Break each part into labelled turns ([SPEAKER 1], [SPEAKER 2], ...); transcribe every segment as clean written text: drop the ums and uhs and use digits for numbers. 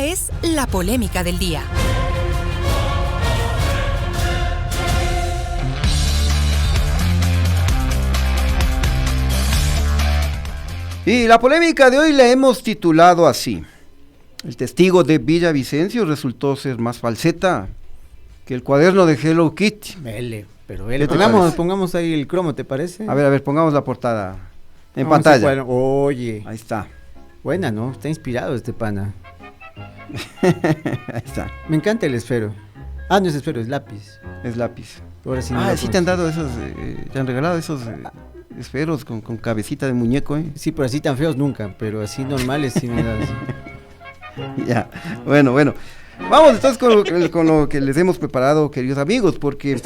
[SPEAKER 1] Esta es la polémica del día.
[SPEAKER 2] Y la polémica de hoy la hemos titulado así: el testigo de Villavicencio resultó ser más falseta que el cuaderno de Hello Kitty.
[SPEAKER 3] Pongamos ahí el cromo, ¿te parece?
[SPEAKER 2] A ver, pongamos la portada en pantalla.
[SPEAKER 3] Oye.
[SPEAKER 2] Ahí está.
[SPEAKER 3] Buena, ¿no? Está inspirado este pana.
[SPEAKER 2] Ahí está.
[SPEAKER 3] Me encanta el esfero. Ah, no es esfero, es lápiz.
[SPEAKER 2] Es lápiz.
[SPEAKER 3] Ahora sí.
[SPEAKER 2] Sí te han dado esos, te han regalado esos esferos con cabecita de muñeco, ¿eh?
[SPEAKER 3] Sí, pero así tan feos nunca, pero así normales sí me das.
[SPEAKER 2] Ya, bueno. Vamos entonces con lo que les hemos preparado, queridos amigos, porque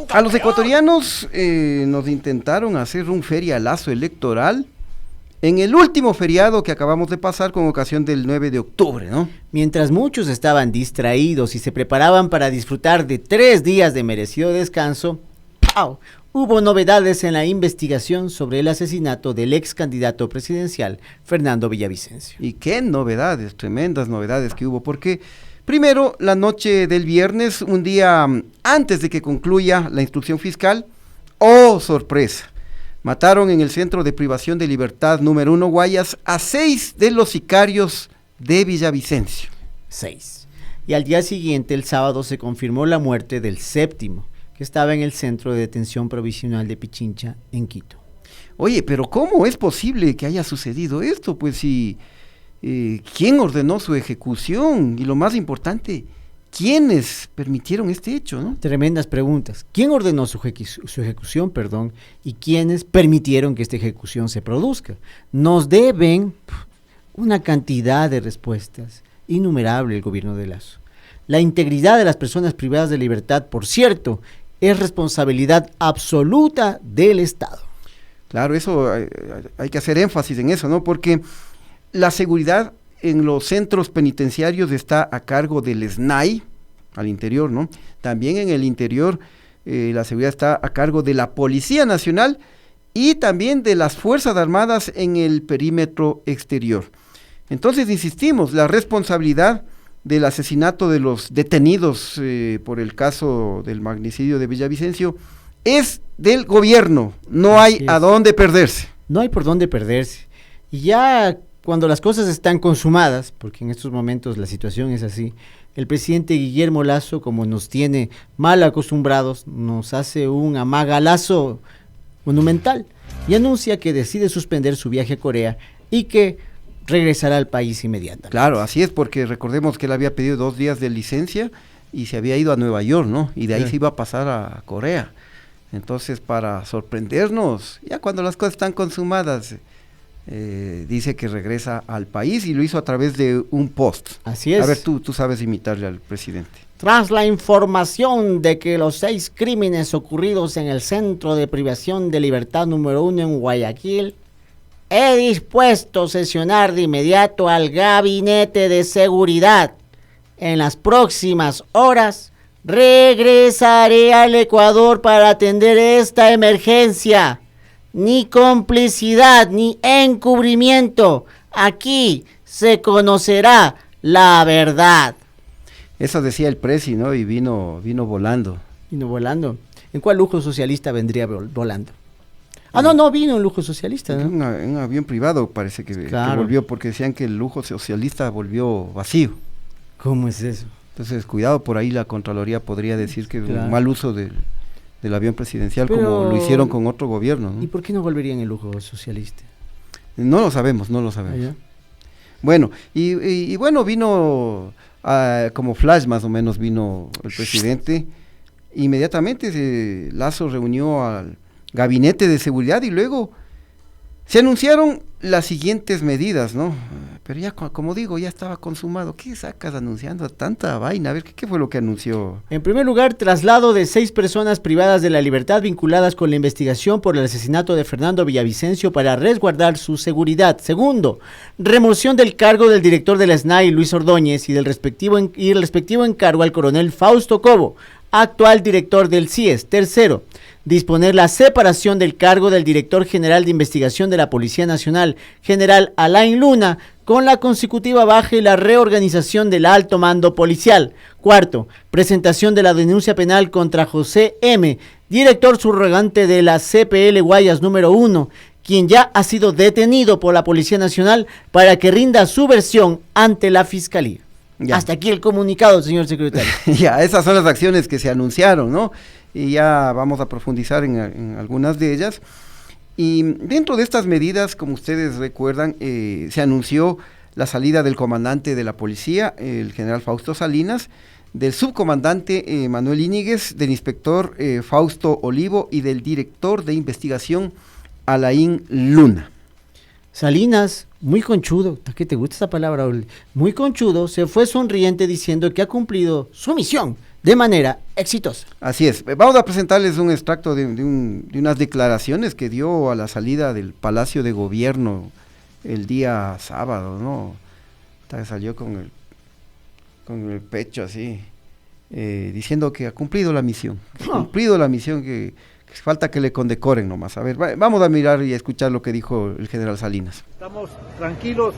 [SPEAKER 2] a los ecuatorianos nos intentaron hacer un ferialazo electoral en el último feriado que acabamos de pasar con ocasión del 9 de octubre, ¿no?
[SPEAKER 3] Mientras muchos estaban distraídos y se preparaban para disfrutar de 3 días de merecido descanso, ¡pau!, hubo novedades en la investigación sobre el asesinato del ex candidato presidencial Fernando Villavicencio.
[SPEAKER 2] Y qué novedades, tremendas novedades que hubo, porque primero, la noche del viernes, un día antes de que concluya la instrucción fiscal, ¡oh, sorpresa! Mataron en el Centro de Privación de Libertad número 1 Guayas a 6 de los sicarios de Villavicencio.
[SPEAKER 3] 6. Y al día siguiente, el sábado, se confirmó la muerte del 7º, que estaba en el Centro de Detención Provisional de Pichincha, en Quito.
[SPEAKER 2] Oye, pero ¿cómo es posible que haya sucedido esto? Pues si... ¿quién ordenó su ejecución? Y lo más importante, ¿quiénes permitieron este hecho, no?
[SPEAKER 3] Tremendas preguntas. ¿Quién ordenó su ejecución, y quiénes permitieron que esta ejecución se produzca? Nos deben una cantidad de respuestas innumerable el gobierno de Lasso. La integridad de las personas privadas de libertad, por cierto, es responsabilidad absoluta del Estado.
[SPEAKER 2] Claro, eso hay que hacer énfasis en eso, ¿no? Porque la seguridad en los centros penitenciarios está a cargo del SNAI, al interior, ¿no? También en el interior la seguridad está a cargo de la Policía Nacional y también de las Fuerzas Armadas en el perímetro exterior. Entonces, insistimos, la responsabilidad del asesinato de los detenidos por el caso del magnicidio de Villavicencio es del gobierno, no hay a dónde perderse.
[SPEAKER 3] No hay por dónde perderse. Y ya cuando las cosas están consumadas, porque en estos momentos la situación es así, el presidente Guillermo Lasso, como nos tiene mal acostumbrados, nos hace un amagalazo monumental y anuncia que decide suspender su viaje a Corea y que regresará al país inmediatamente.
[SPEAKER 2] Claro, así es, porque recordemos que él había pedido 2 días de licencia y se había ido a Nueva York, ¿no? Y de ahí se iba a pasar a Corea. Entonces, para sorprendernos, ya cuando las cosas están consumadas, dice que regresa al país y lo hizo a través de un post.
[SPEAKER 3] Así es.
[SPEAKER 2] A ver, tú sabes imitarle al presidente.
[SPEAKER 3] Tras la información de que los 6 crímenes ocurridos en el Centro de Privación de Libertad número 1 en Guayaquil, he dispuesto sesionar de inmediato al Gabinete de Seguridad. En las próximas horas regresaré al Ecuador para atender esta emergencia. Ni complicidad, ni encubrimiento. Aquí se conocerá la verdad.
[SPEAKER 2] Eso decía el presi, ¿no? Y vino volando.
[SPEAKER 3] Vino volando. ¿En cuál lujo socialista vendría volando? No vino un lujo socialista, ¿no?
[SPEAKER 2] Un avión privado parece que volvió, porque decían que el lujo socialista volvió vacío.
[SPEAKER 3] ¿Cómo es eso?
[SPEAKER 2] Entonces, cuidado, por ahí la Contraloría podría decir que es un mal uso del avión presidencial, como lo hicieron con otro gobierno, ¿no?
[SPEAKER 3] ¿Y por qué no volverían el lujo socialista?
[SPEAKER 2] No lo sabemos.
[SPEAKER 3] ¿Allá?
[SPEAKER 2] Bueno, y bueno, vino como flash más o menos vino el presidente. Inmediatamente Lasso reunió al Gabinete de Seguridad y luego se anunciaron las siguientes medidas, ¿no? Pero ya, como digo, ya estaba consumado. ¿Qué sacas anunciando tanta vaina? A ver, ¿qué fue lo que anunció?
[SPEAKER 3] En primer lugar, traslado de 6 personas privadas de la libertad vinculadas con la investigación por el asesinato de Fernando Villavicencio para resguardar su seguridad. Segundo, remoción del cargo del director de la SNAI, Luis Ordóñez, y el respectivo encargo al coronel Fausto Cobo, actual director del CIES. Tercero, disponer la separación del cargo del director general de investigación de la Policía Nacional, general Alain Luna, con la consecutiva baja y la reorganización del alto mando policial. Cuarto, presentación de la denuncia penal contra José M., director subrogante de la CPL Guayas número 1, quien ya ha sido detenido por la Policía Nacional para que rinda su versión ante la Fiscalía. Ya. Hasta aquí el comunicado, señor secretario.
[SPEAKER 2] Ya, esas son las acciones que se anunciaron, ¿no? Y ya vamos a profundizar en algunas de ellas. Y dentro de estas medidas, como ustedes recuerdan, se anunció la salida del comandante de la policía, el general Fausto Salinas, del subcomandante Manuel Íñiguez, del inspector Fausto Olivo y del director de investigación Alain Luna.
[SPEAKER 3] Salinas, muy conchudo, ¿a qué te gusta esa palabra? Muy conchudo, se fue sonriente diciendo que ha cumplido su misión de manera exitosa.
[SPEAKER 2] Así es. Vamos a presentarles un extracto de unas declaraciones que dio a la salida del Palacio de Gobierno el día sábado, ¿no? Salió con el pecho así, diciendo que ha cumplido la misión, que falta que le condecoren nomás. A ver, vamos a mirar y a escuchar lo que dijo el general Salinas.
[SPEAKER 4] Estamos tranquilos,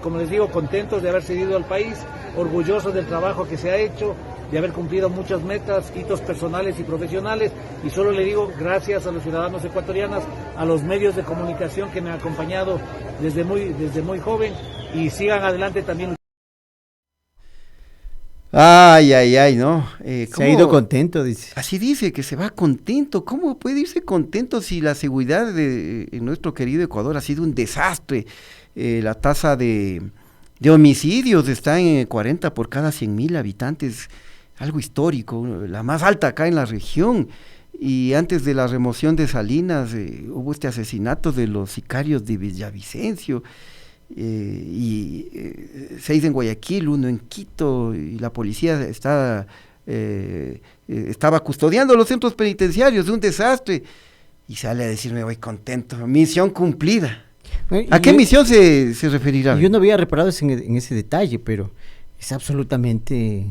[SPEAKER 4] como les digo, contentos de haber seguido al país, orgullosos del trabajo que se ha hecho, de haber cumplido muchas metas, hitos personales y profesionales, y solo le digo gracias a los ciudadanos ecuatorianos, a los medios de comunicación que me han acompañado desde muy joven, y sigan adelante también.
[SPEAKER 2] Ay, ¿no?
[SPEAKER 3] Se ha ido contento, dice.
[SPEAKER 2] Así dice, que se va contento. ¿Cómo puede irse contento si la seguridad de nuestro querido Ecuador ha sido un desastre? La tasa de homicidios está en 40 por cada 100,000 habitantes, algo histórico, la más alta acá en la región. Y antes de la remoción de Salinas hubo este asesinato de los sicarios de Villavicencio, 6 en Guayaquil, 1 en Quito, y la policía estaba custodiando los centros penitenciarios, un desastre, y sale a decirme, voy contento, misión cumplida. ¿A qué misión se referirá?
[SPEAKER 3] Yo no había reparado en ese detalle, pero es absolutamente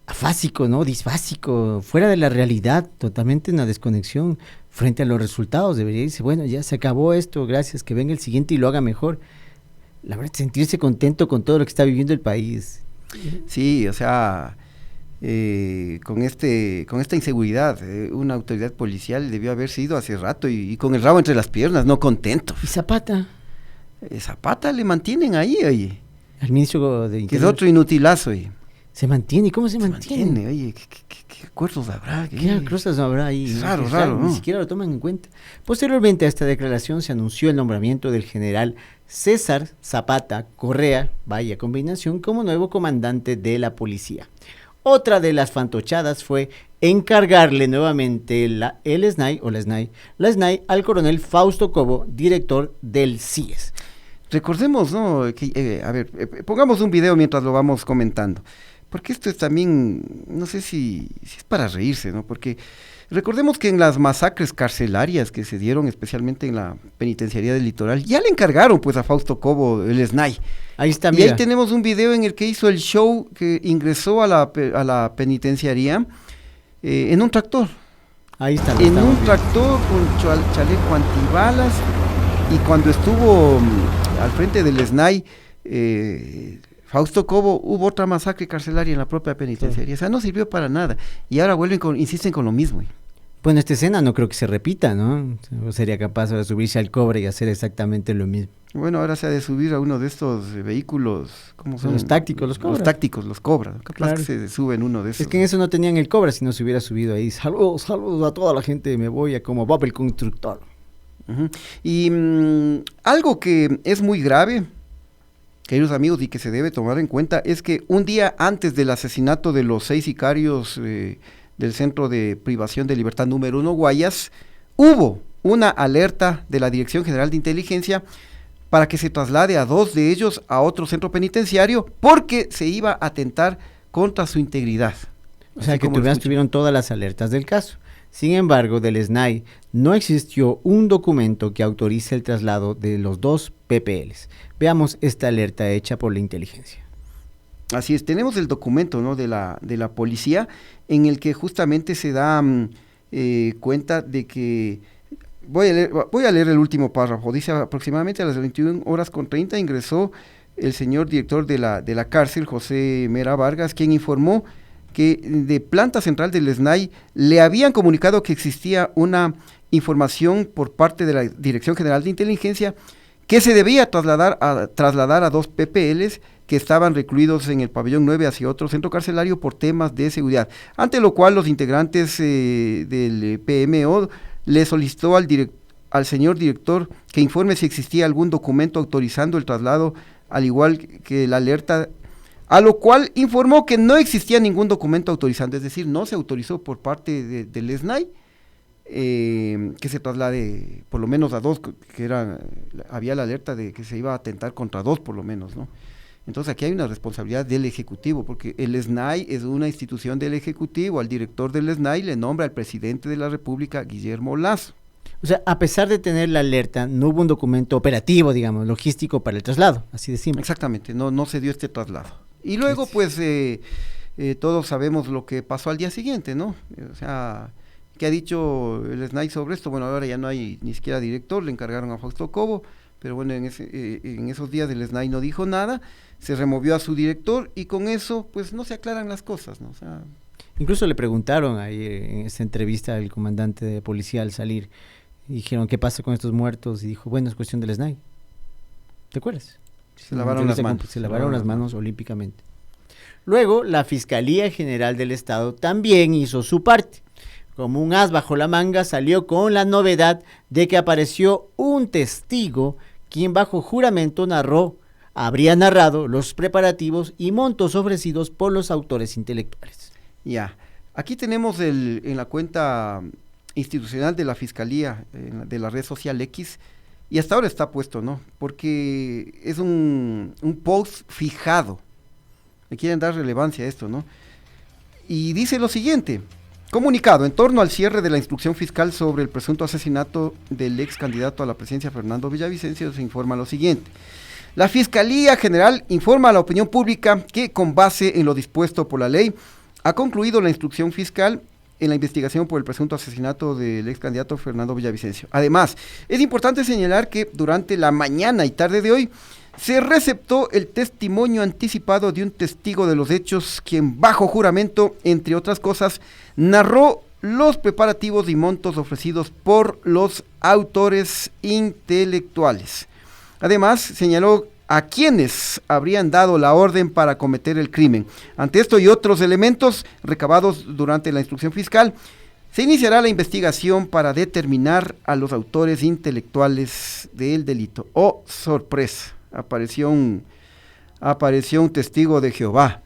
[SPEAKER 3] afásico, ¿no? Disfásico, fuera de la realidad, totalmente una desconexión frente a los resultados. Debería decirse, bueno, ya se acabó esto, gracias, que venga el siguiente y lo haga mejor. La verdad, sentirse contento con todo lo que está viviendo el país.
[SPEAKER 2] Sí, o sea, con esta inseguridad, una autoridad policial debió haberse ido hace rato y con el rabo entre las piernas, no contento.
[SPEAKER 3] ¿Y Zapata?
[SPEAKER 2] Zapata le mantienen ahí, oye.
[SPEAKER 3] Al ministro de Interior.
[SPEAKER 2] Que es otro inutilazo, oye.
[SPEAKER 3] ¿Se mantiene? ¿Cómo se mantiene?
[SPEAKER 2] Oye, ¿qué acuerdos habrá?
[SPEAKER 3] ¿Qué cosas habrá ahí?
[SPEAKER 2] Es raro, ¿no?
[SPEAKER 3] Ni siquiera lo toman en cuenta. Posteriormente a esta declaración se anunció el nombramiento del general César Zapata Correa, vaya combinación, como nuevo comandante de la policía. Otra de las fantochadas fue encargarle nuevamente la SNAI al coronel Fausto Cobo, director del CIES.
[SPEAKER 2] Recordemos, ¿no? Pongamos un video mientras lo vamos comentando. Porque esto es también, no sé si es para reírse, ¿no? Porque recordemos que en las masacres carcelarias que se dieron, especialmente en la penitenciaría del Litoral, ya le encargaron pues a Fausto Cobo el SNAI.
[SPEAKER 3] Ahí está,
[SPEAKER 2] mira. Y ahí tenemos un video en el que hizo el show, que ingresó a la penitenciaría en un tractor.
[SPEAKER 3] Ahí está.
[SPEAKER 2] En un tractor con chaleco antibalas, y cuando estuvo al frente del SNAI, Fausto Cobo, hubo otra masacre carcelaria en la propia penitenciaría. Sí. O sea, no sirvió para nada. Y ahora insisten con lo mismo.
[SPEAKER 3] Bueno, esta escena no creo que se repita, ¿no? Sería capaz de subirse al Cobre y hacer exactamente lo mismo.
[SPEAKER 2] Bueno, ahora se ha de subir a uno de estos vehículos, ¿cómo son?
[SPEAKER 3] Los tácticos, los Cobra.
[SPEAKER 2] Los tácticos, los Cobra. Capaz claro. Que se suben uno de esos.
[SPEAKER 3] Es que en eso no tenían el Cobra, si no se hubiera subido ahí. Saludos a toda la gente, me voy a como Bob el Constructor.
[SPEAKER 2] Uh-huh. Y algo que es muy grave, queridos amigos, y que se debe tomar en cuenta, es que un día antes del asesinato de los 6 sicarios del Centro de Privación de Libertad número 1 Guayas, hubo una alerta de la Dirección General de Inteligencia para que se traslade a 2 de ellos a otro centro penitenciario, porque se iba a atentar contra su integridad.
[SPEAKER 3] O sea, que tuvieron todas las alertas del caso. Sin embargo, del SNAI no existió un documento que autorice el traslado de los 2 PPLs. Veamos esta alerta hecha por la inteligencia.
[SPEAKER 2] Así es, tenemos el documento, ¿no?, de la policía, en el que justamente se da cuenta de que voy a leer el último párrafo. Dice, aproximadamente a las 21:30 ingresó el señor director de la cárcel, José Mera Vargas, quien informó que de planta central del SNAI le habían comunicado que existía una información por parte de la Dirección General de Inteligencia que se debía trasladar a 2 PPLs que estaban recluidos en el pabellón 9 hacia otro centro carcelario por temas de seguridad, ante lo cual los integrantes del PMO le solicitó al señor director que informe si existía algún documento autorizando el traslado, al igual que la alerta, a lo cual informó que no existía ningún documento autorizando, es decir, no se autorizó por parte del SNAI que se traslade por lo menos a 2, había la alerta de que se iba a atentar contra 2 por lo menos, ¿no? Entonces aquí hay una responsabilidad del Ejecutivo, porque el SNAI es una institución del Ejecutivo, al director del SNAI le nombra el presidente de la República, Guillermo Lasso.
[SPEAKER 3] O sea, a pesar de tener la alerta, no hubo un documento operativo, digamos, logístico para el traslado, así de simple.
[SPEAKER 2] Exactamente, no se dio este traslado. Y luego, pues, todos sabemos lo que pasó al día siguiente, ¿no? O sea, ¿qué ha dicho el SNAI sobre esto? Bueno, ahora ya no hay ni siquiera director, le encargaron a Fausto Cobo, pero bueno, en esos días el SNAI no dijo nada, se removió a su director y con eso, pues, no se aclaran las cosas, ¿no? O sea,
[SPEAKER 3] incluso le preguntaron ahí en esa entrevista al comandante de policía al salir, y dijeron, ¿qué pasa con estos muertos? Y dijo, bueno, es cuestión del SNAI. ¿Te acuerdas?
[SPEAKER 2] Se lavaron las manos.
[SPEAKER 3] Se lavaron las manos olímpicamente. Luego, la Fiscalía General del Estado también hizo su parte. Como un as bajo la manga, salió con la novedad de que apareció un testigo quien bajo juramento habría narrado los preparativos y montos ofrecidos por los autores intelectuales.
[SPEAKER 2] Ya, aquí tenemos en la cuenta institucional de la Fiscalía, de la red social X, y hasta ahora está puesto, ¿no? Porque es un post fijado, le quieren dar relevancia a esto, ¿no? Y dice lo siguiente: comunicado, en torno al cierre de la instrucción fiscal sobre el presunto asesinato del ex candidato a la presidencia Fernando Villavicencio, se informa lo siguiente. La Fiscalía General informa a la opinión pública que, con base en lo dispuesto por la ley, ha concluido la instrucción fiscal en la investigación por el presunto asesinato del ex candidato Fernando Villavicencio. Además, es importante señalar que durante la mañana y tarde de hoy se receptó el testimonio anticipado de un testigo de los hechos, quien bajo juramento, entre otras cosas, narró los preparativos y montos ofrecidos por los autores intelectuales. Además, señaló a quienes habrían dado la orden para cometer el crimen. Ante esto y otros elementos recabados durante la instrucción fiscal, se iniciará la investigación para determinar a los autores intelectuales del delito. ¡Oh, sorpresa! Apareció un testigo de Jehová.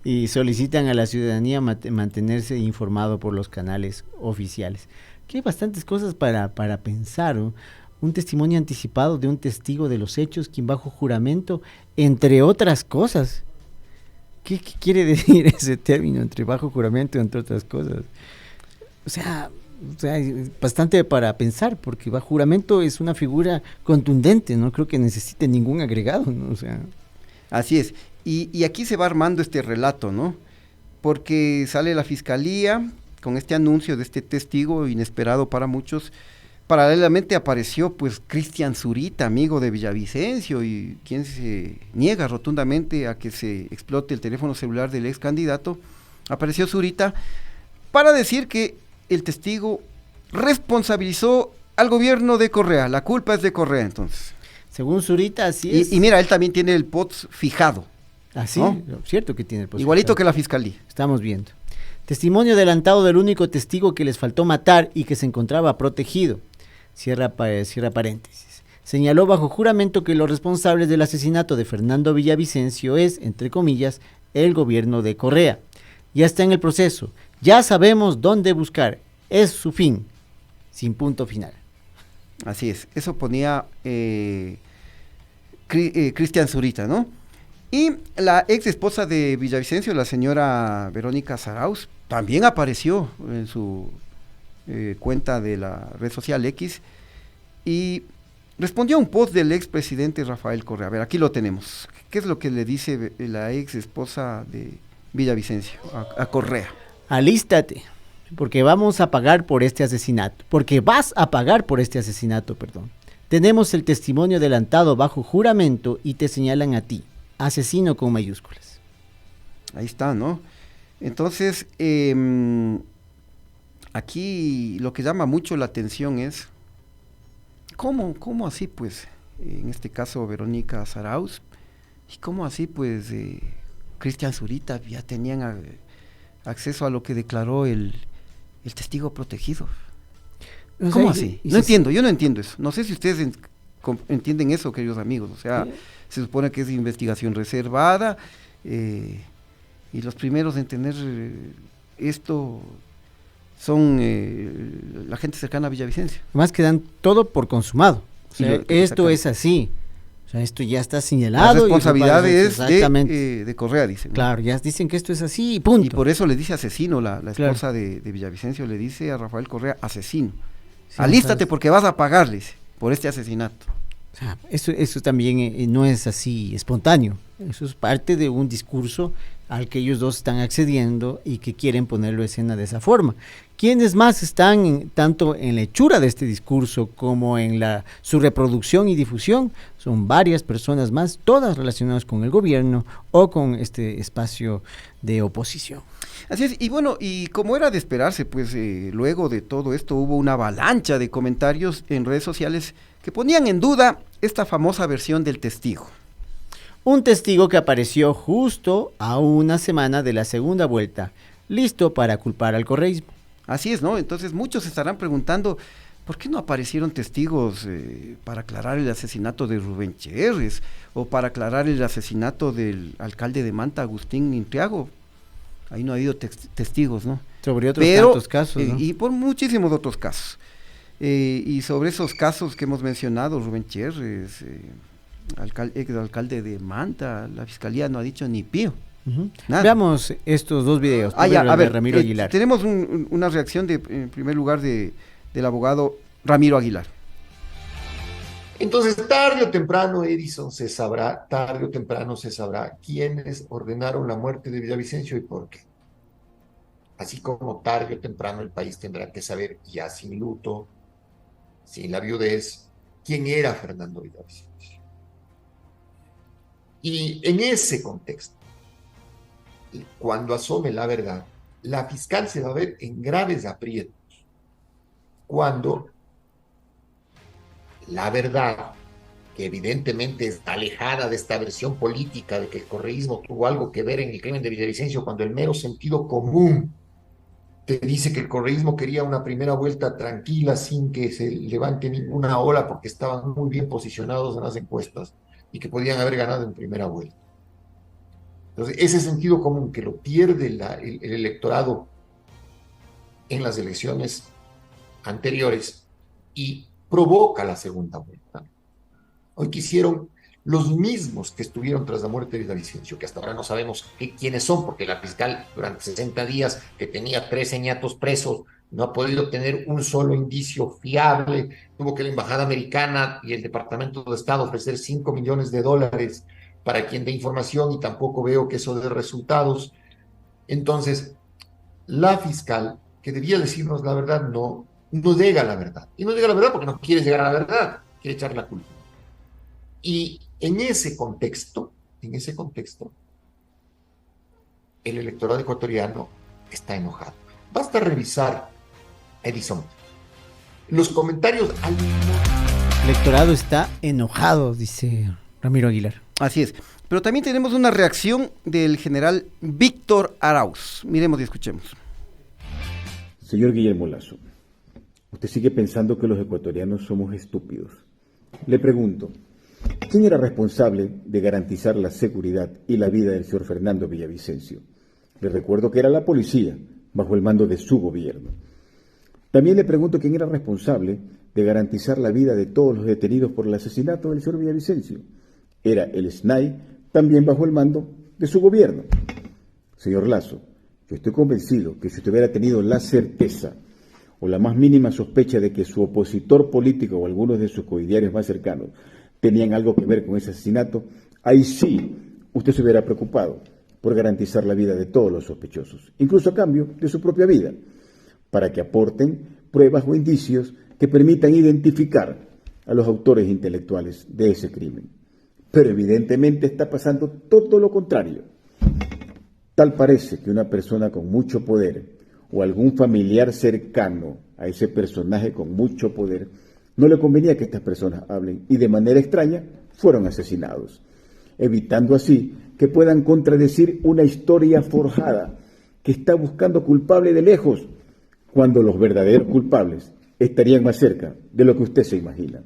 [SPEAKER 3] Y solicitan a la ciudadanía mantenerse informado por los canales oficiales. Que hay bastantes cosas para pensar, ¿no? Un testimonio anticipado de un testigo de los hechos, quien bajo juramento, entre otras cosas. ¿Qué quiere decir ese término, entre bajo juramento, entre otras cosas? O sea, bastante para pensar, porque bajo juramento es una figura contundente, no creo que necesite ningún agregado, ¿no? O sea,
[SPEAKER 2] así es, y aquí se va armando este relato, ¿no? Porque sale la Fiscalía con este anuncio de este testigo inesperado para muchos. Paralelamente apareció pues Cristian Zurita, amigo de Villavicencio, y quien se niega rotundamente a que se explote el teléfono celular del ex candidato. Apareció Zurita para decir que el testigo responsabilizó al gobierno de Correa, la culpa es de Correa entonces.
[SPEAKER 3] Según Zurita, así es.
[SPEAKER 2] Y mira, él también tiene el POTS fijado.
[SPEAKER 3] Así,
[SPEAKER 2] ¿no?
[SPEAKER 3] Cierto que tiene el POTS
[SPEAKER 2] igualito
[SPEAKER 3] fijado.
[SPEAKER 2] Que la Fiscalía.
[SPEAKER 3] Estamos viendo. Testimonio adelantado del único testigo que les faltó matar y que se encontraba protegido. Cierra paréntesis. Señaló bajo juramento que los responsables del asesinato de Fernando Villavicencio es, entre comillas, el gobierno de Correa. Ya está en el proceso. Ya sabemos dónde buscar. Es su fin. Sin punto final.
[SPEAKER 2] Así es. Eso ponía Cristian Zurita, ¿no? Y la ex esposa de Villavicencio, la señora Verónica Zarauz, también apareció en su cuenta de la red social X y respondió a un post del expresidente Rafael Correa. A ver, aquí lo tenemos. ¿Qué es lo que le dice la ex esposa de Villavicencio a Correa?
[SPEAKER 3] Alístate. porque vamos a pagar por este asesinato, porque vas a pagar por este asesinato, perdón. Tenemos el testimonio adelantado bajo juramento y te señalan a ti, asesino con mayúsculas.
[SPEAKER 2] Ahí está, ¿no? Entonces, aquí lo que llama mucho la atención es, ¿cómo así, pues, en este caso Verónica Zarauz, y cómo así, pues, Cristian Zurita ya tenían acceso a lo que declaró el testigo protegido?
[SPEAKER 3] O sea,
[SPEAKER 2] ¿Cómo así? Yo no entiendo eso. No sé si ustedes entienden eso, queridos amigos. O sea, se supone que es investigación reservada, y los primeros en tener esto son la gente cercana a Villavicencio.
[SPEAKER 3] Más que dan todo por consumado. O sea, esto es así. O sea, esto ya está señalado.
[SPEAKER 2] La responsabilidad es
[SPEAKER 3] exactamente
[SPEAKER 2] de Correa, dicen, ¿no?
[SPEAKER 3] Claro, ya dicen que esto es así y punto.
[SPEAKER 2] Y por eso le dice asesino, la esposa
[SPEAKER 3] Claro.
[SPEAKER 2] de Villavicencio le dice a Rafael Correa, asesino.
[SPEAKER 3] Sí,
[SPEAKER 2] Alístate porque vas a pagarles por este asesinato.
[SPEAKER 3] O sea, eso también no es así espontáneo. Eso es parte de un discurso al que ellos dos están accediendo y que quieren ponerlo en escena de esa forma. ¿Quiénes más están tanto en la hechura de este discurso como en su reproducción y difusión? Son varias personas más, todas relacionadas con el gobierno o con este espacio de oposición.
[SPEAKER 2] Así es, y bueno, y como era de esperarse, pues luego de todo esto hubo una avalancha de comentarios en redes sociales que ponían en duda esta famosa versión del testigo.
[SPEAKER 3] Un testigo que apareció justo a una semana de la segunda vuelta, listo para culpar al correísmo.
[SPEAKER 2] Así es, ¿no? Entonces muchos estarán preguntando, ¿por qué no aparecieron testigos para aclarar el asesinato de Rubén Cherres o para aclarar el asesinato del alcalde de Manta, Agustín Intriago? Ahí no ha habido testigos, ¿no?
[SPEAKER 3] Sobre otros tantos casos, ¿no?
[SPEAKER 2] Y por muchísimos otros casos. Y sobre esos casos que hemos mencionado, Rubén Cherres, exalcalde de Manta, la fiscalía no ha dicho ni pío.
[SPEAKER 3] Uh-huh.
[SPEAKER 2] Nada.
[SPEAKER 3] Veamos estos dos videos.
[SPEAKER 2] Ya, a ver,
[SPEAKER 3] Ramiro Aguilar.
[SPEAKER 2] Tenemos una reacción en primer lugar del abogado Ramiro Aguilar.
[SPEAKER 5] Entonces, tarde o temprano, Edison, tarde o temprano se sabrá quiénes ordenaron la muerte de Villavicencio y por qué. Así como tarde o temprano el país tendrá que saber, ya sin luto, sin la viudez, quién era Fernando Villavicencio. Y en ese contexto, cuando asome la verdad, la fiscal se va a ver en graves aprietos cuando la verdad, que evidentemente está alejada de esta versión política de que el correísmo tuvo algo que ver en el crimen de Villavicencio, cuando el mero sentido común te dice que el correísmo quería una primera vuelta tranquila sin que se levante ninguna ola porque estaban muy bien posicionados en las encuestas y que podían haber ganado en primera vuelta. Entonces, ese sentido común que lo pierde el electorado en las elecciones anteriores y provoca la segunda vuelta. Hoy quisieron los mismos que estuvieron tras la muerte de Villavicencio, que hasta ahora no sabemos quiénes son, porque la fiscal durante 60 días, que tenía 13 ñatos presos, no ha podido tener un solo indicio fiable, tuvo que la Embajada Americana y el Departamento de Estado ofrecer $5 millones para quien dé información y tampoco veo que eso dé resultados. Entonces, la fiscal, que debía decirnos la verdad, no llega a la verdad. Y no llega a la verdad porque no quiere llegar a la verdad, quiere echar la culpa. Y en ese contexto, el electorado ecuatoriano está enojado. Basta revisar, Edison, los comentarios al...
[SPEAKER 3] El electorado está enojado, dice Ramiro Aguilar.
[SPEAKER 2] Así es. Pero también tenemos una reacción del general Víctor Arauz. Miremos y escuchemos.
[SPEAKER 6] Señor Guillermo Lasso, usted sigue pensando que los ecuatorianos somos estúpidos. Le pregunto, ¿quién era responsable de garantizar la seguridad y la vida del señor Fernando Villavicencio? Le recuerdo que era la policía, bajo el mando de su gobierno. También le pregunto quién era responsable de garantizar la vida de todos los detenidos por el asesinato del señor Villavicencio. Era el SNAI, también bajo el mando de su gobierno. Señor Lasso, yo estoy convencido que si usted hubiera tenido la certeza o la más mínima sospecha de que su opositor político o algunos de sus coidiarios más cercanos tenían algo que ver con ese asesinato, ahí sí usted se hubiera preocupado por garantizar la vida de todos los sospechosos, incluso a cambio de su propia vida. para que aporten pruebas o indicios que permitan identificar a los autores intelectuales de ese crimen. Pero evidentemente está pasando todo lo contrario. Tal parece que una persona con mucho poder o algún familiar cercano a ese personaje con mucho poder no le convenía que estas personas hablen y de manera extraña fueron asesinados, evitando así que puedan contradecir una historia forjada que está buscando culpable de lejos, cuando los verdaderos culpables estarían más cerca de lo que usted se imagina.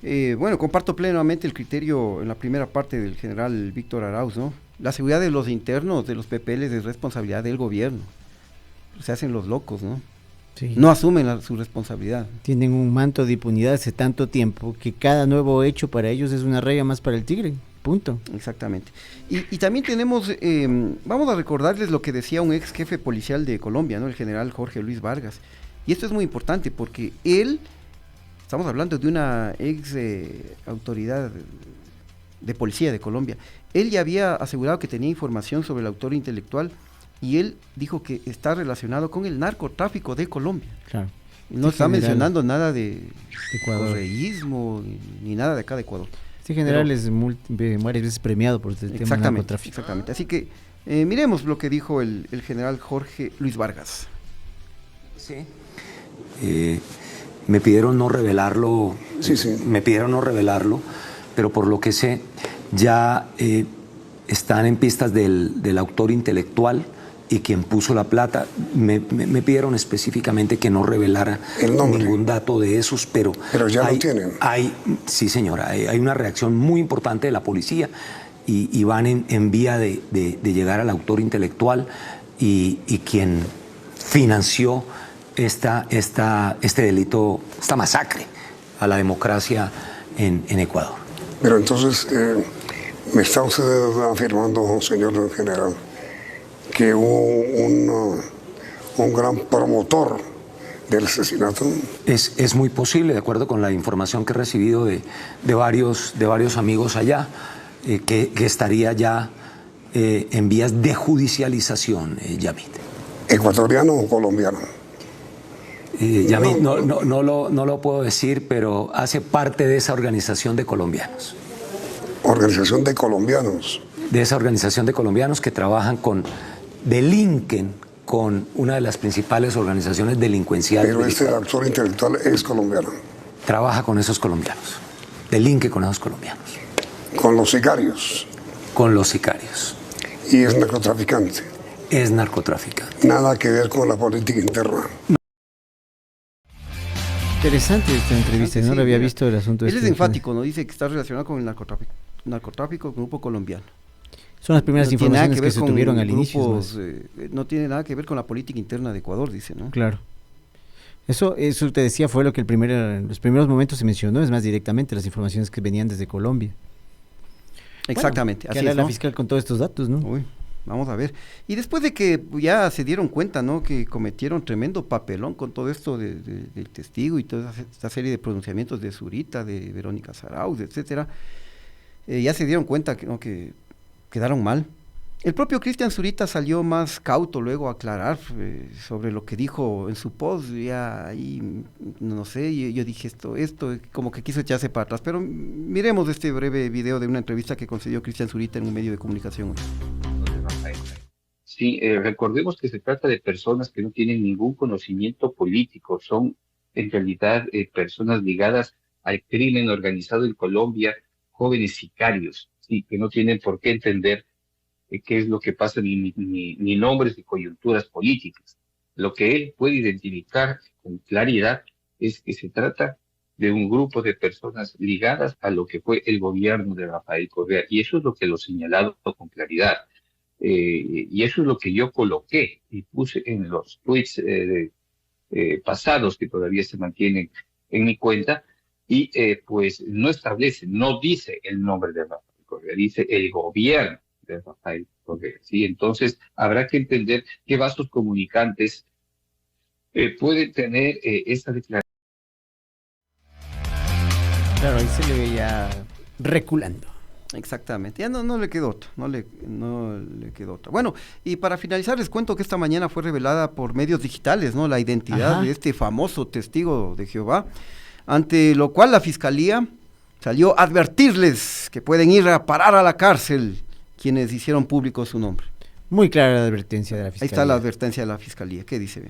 [SPEAKER 2] Bueno, comparto plenamente el criterio en la primera parte del general Víctor Arauz, ¿no? La seguridad de los internos, de los PPLs, es responsabilidad del gobierno. Se hacen los locos, ¿no?
[SPEAKER 3] Sí.
[SPEAKER 2] No asumen su responsabilidad.
[SPEAKER 3] Tienen un manto de impunidad hace tanto tiempo que cada nuevo hecho para ellos es una raya más para el tigre. Punto.
[SPEAKER 2] Exactamente. Y también tenemos, vamos a recordarles lo que decía un ex jefe policial de Colombia, ¿no? El general Jorge Luis Vargas. Y esto es muy importante porque él, estamos hablando de una ex autoridad de policía de Colombia, él ya había asegurado que tenía información sobre el autor intelectual y él dijo que está relacionado con el narcotráfico de Colombia.
[SPEAKER 3] Claro.
[SPEAKER 2] No está mencionando nada de
[SPEAKER 3] Ecuador,
[SPEAKER 2] correísmo ni nada de acá de Ecuador.
[SPEAKER 3] Este general es varias veces premiado por el tema del narcotráfico.
[SPEAKER 2] Exactamente. Así que miremos lo que dijo el general Jorge Luis Vargas.
[SPEAKER 7] Sí. Me pidieron no revelarlo.
[SPEAKER 8] Sí.
[SPEAKER 7] Me pidieron no revelarlo, pero por lo que sé, ya están en pistas del autor intelectual y quien puso la plata. Me pidieron específicamente que no revelara ningún dato de esos, pero
[SPEAKER 8] ya lo tienen.
[SPEAKER 7] Sí, señora, hay una reacción muy importante de la policía y van en vía de llegar al autor intelectual y quien financió este delito, esta masacre a la democracia en Ecuador.
[SPEAKER 8] Pero entonces, me está usted afirmando, señor general, que hubo un gran promotor del asesinato.
[SPEAKER 7] Es muy posible, de acuerdo con la información que he recibido de varios amigos allá, que estaría ya en vías de judicialización, Yamit.
[SPEAKER 8] ¿Ecuatoriano o colombiano?
[SPEAKER 7] Yamit, no lo puedo decir, pero hace parte de esa organización de colombianos.
[SPEAKER 8] ¿Organización de colombianos?
[SPEAKER 7] De esa organización de colombianos que delinquen con una de las principales organizaciones delincuenciales.
[SPEAKER 8] Pero este autor intelectual es colombiano.
[SPEAKER 7] Trabaja con esos colombianos, delinque con esos colombianos.
[SPEAKER 8] ¿Con los sicarios?
[SPEAKER 7] Con los sicarios.
[SPEAKER 8] ¿Y es narcotraficante?
[SPEAKER 7] Es narcotraficante.
[SPEAKER 8] Nada que ver con la política interna.
[SPEAKER 3] Interesante esta entrevista, no lo había visto el asunto.
[SPEAKER 2] Él es enfático, ¿no? Dice que está relacionado con el narcotráfico grupo colombiano.
[SPEAKER 3] Son las primeras informaciones que se tuvieron al inicio.
[SPEAKER 2] No tiene nada que ver con la política interna de Ecuador, dice, ¿no?
[SPEAKER 3] Claro. Eso te decía, fue lo que en los primeros momentos se mencionó, es más directamente las informaciones que venían desde Colombia.
[SPEAKER 2] Exactamente.
[SPEAKER 3] Bueno, así es, ¿no? La fiscal con todos estos datos, ¿no?
[SPEAKER 2] Uy, vamos a ver. Y después de que ya se dieron cuenta, ¿no? Que cometieron tremendo papelón con todo esto del testigo y toda esta serie de pronunciamientos de Zurita, de Verónica Zarauz, etcétera, ya se dieron cuenta que quedaron mal. El propio Cristian Zurita salió más cauto luego a aclarar sobre lo que dijo en su post. Ya ahí, no sé, yo dije esto, como que quiso echarse para atrás. Pero miremos este breve video de una entrevista que concedió Cristian Zurita en un medio de comunicación.
[SPEAKER 9] Sí, recordemos que se trata de personas que no tienen ningún conocimiento político, son en realidad personas ligadas al crimen organizado en Colombia, jóvenes sicarios, sí, que no tienen por qué entender qué es lo que pasa, ni nombres ni coyunturas políticas. Lo que él puede identificar con claridad es que se trata de un grupo de personas ligadas a lo que fue el gobierno de Rafael Correa, y eso es lo que lo he señalado con claridad. Y eso es lo que yo coloqué y puse en los tweets pasados que todavía se mantienen en mi cuenta, y pues no establece, no dice el nombre de Rafael Correa, dice el gobierno de Rafael Correa, ¿sí? Entonces habrá que entender qué vasos comunicantes pueden tener esta declaración.
[SPEAKER 3] Claro, ahí se le veía reculando.
[SPEAKER 2] Exactamente, ya no le quedó otra, no le quedó otra. Bueno, y para finalizar les cuento que esta mañana fue revelada por medios digitales, ¿no?, la identidad de este famoso testigo de Jehová, ante lo cual la Fiscalía salió a advertirles que pueden ir a parar a la cárcel quienes hicieron público su nombre.
[SPEAKER 3] Muy clara la advertencia de la
[SPEAKER 2] Ahí
[SPEAKER 3] Fiscalía.
[SPEAKER 2] está la advertencia de la Fiscalía, ¿qué dice?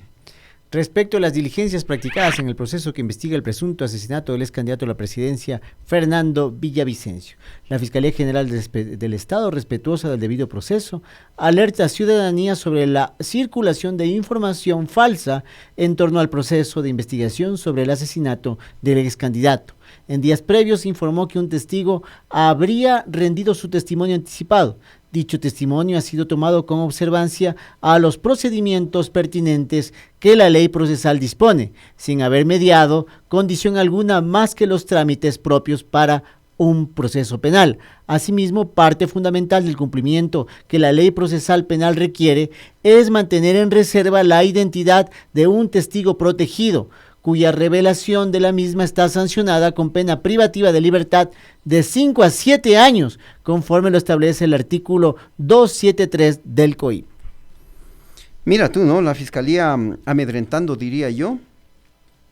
[SPEAKER 3] Respecto a las diligencias practicadas en el proceso que investiga el presunto asesinato del ex candidato a la presidencia, Fernando Villavicencio, la Fiscalía General del Estado, respetuosa del debido proceso, alerta a ciudadanía sobre la circulación de información falsa en torno al proceso de investigación sobre el asesinato del ex candidato. En días previos informó que un testigo habría rendido su testimonio anticipado. Dicho testimonio ha sido tomado con observancia a los procedimientos pertinentes que la ley procesal dispone, sin haber mediado condición alguna más que los trámites propios para un proceso penal. Asimismo, parte fundamental del cumplimiento que la ley procesal penal requiere es mantener en reserva la identidad de un testigo protegido, cuya revelación de la misma está sancionada con pena privativa de libertad de 5 a 7 años, conforme lo establece el artículo 273 del COIP.
[SPEAKER 2] Mira tú, ¿no? La Fiscalía amedrentando, diría yo.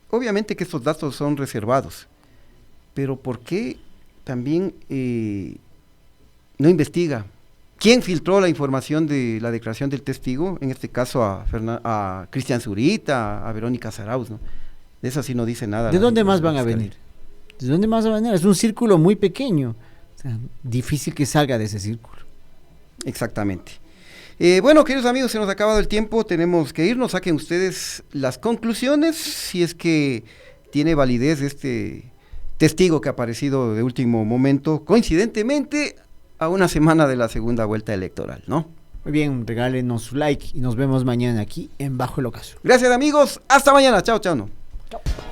[SPEAKER 2] Obviamente que estos datos son reservados, pero ¿por qué también no investiga? ¿Quién filtró la información de la declaración del testigo? En este caso a Cristian Zurita, a Verónica Zarauz, ¿no? De eso sí no dice nada.
[SPEAKER 3] ¿De dónde más van a venir? ¿De dónde más van a venir? Es un círculo muy pequeño. O sea, difícil que salga de ese círculo.
[SPEAKER 2] Exactamente. Bueno, queridos amigos, se nos ha acabado el tiempo. Tenemos que irnos. Saquen ustedes las conclusiones, si es que tiene validez este testigo que ha aparecido de último momento, coincidentemente a una semana de la segunda vuelta electoral, ¿no?
[SPEAKER 3] Muy bien, regálenos su like y nos vemos mañana aquí en Bajo el Ocaso.
[SPEAKER 2] Gracias, amigos. Hasta mañana. Chao, chao. ¿no?
[SPEAKER 3] Chao.